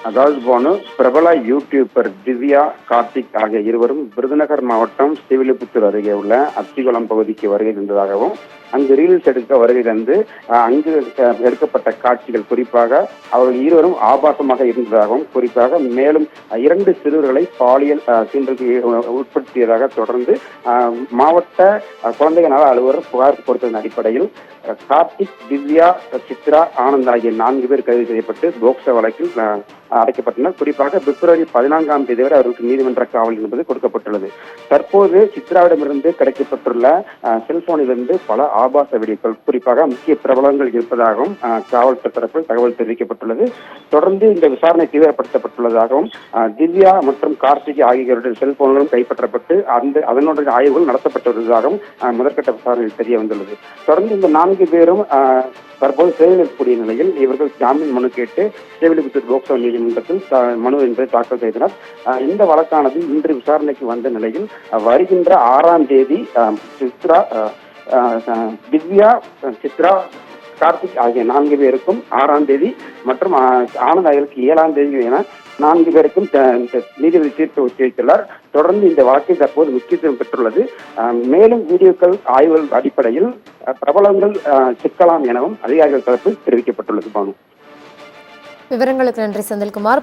அதாவது பிரபல யூடியூபர் திவ்யா, கார்த்திக் ஆகிய இருவரும் விருதுநகர் மாவட்டம் ஸ்ரீவில்லிபுத்தூர் அருகே உள்ள அத்திக்குளம் பகுதிக்கு வருகை தந்ததாகவும், அங்கு ரீல்ஸ் எடுக்க வருகை தந்து அங்கு எடுக்கப்பட்ட காட்சிகள், குறிப்பாக அவர்கள் இருவரும் ஆபாசமாக இருந்ததாகவும், குறிப்பாக மேலும் 2 சிறுவர்களை பாலியல் சீண்டலுக்கு உட்படுத்தியதாக தொடர்ந்து மாவட்ட குழந்தைகள் நல அலுவலர் புகார் கொடுத்ததன் அடிப்படையில் கார்த்திக், திவ்யா, சித்ரா, ஆனந்த் ஆகிய 4 பேர் கைது செய்யப்பட்டு போக்சோ வழக்கில் அடைக்கப்பட்டனர். குறிப்பாக பிப்ரவரி 14ஆம் தேதி வரை அவர்களுக்கு நீதிமன்ற காவல் என்பது கொடுக்கப்பட்டுள்ளது. தற்போது சித்ராவிடமிருந்து கிடைக்கப்பட்டுள்ள செல்போனிலிருந்து பல ஆபாச வீடியோக்கள், குறிப்பாக முக்கிய பிரபலங்கள் இருப்பதாகவும் காவல்துறை தரப்பில் தகவல் தெரிவிக்கப்பட்டுள்ளது. தொடர்ந்து இந்த விசாரணை தீவிரப்படுத்தப்பட்டுள்ளதாகவும், திவ்யா மற்றும் கார்த்திக் ஆகியோருடைய செல்போன்களும் கைப்பற்றப்பட்டு அதனுடைய ஆய்வுகள் நடத்தப்பட்டு வருவதாகவும் முதற்கட்ட விசாரணையில் தெரிய வந்துள்ளது. தொடர்ந்து இந்த 4 பேரும் தற்போது சிறையில் இருக்கக்கூடிய நிலையில் இவர்கள் ஜாமீன் மனு கேட்டு ஸ்ரீவில்லிபுத்தூர் போக்சோ நீதிமன்றத்தில் மனு என்பதை தாக்கல் செய்தனர். இந்த வழக்கானது இன்று விசாரணைக்கு வந்த நிலையில் வருகின்ற 6ஆம் தேதி திவ்யா, சித்ரா, கார்த்திக் ஆகிய 4 பேருக்கும் 6ஆம் தேதி மற்றும் ஆனந்த் ஆகியோருக்கு 7ஆம் தேதி என 4 பேருக்கும் நீதிபதி தீர்ப்பு ஒத்திவைத்துள்ளார். தொடர்ந்து இந்த வழக்கு தற்போது முக்கியத்துவம் பெற்றுள்ளது. மேலும் வீடியோக்கள் ஆய்வுகள் அடிப்படையில் பிரபலங்கள் சிக்கலாம் எனவும் அதிகாரிகள் தரப்பில் தெரிவிக்கப்பட்டுள்ளது. விவரங்களுக்கு நன்றி செந்தில்குமார்.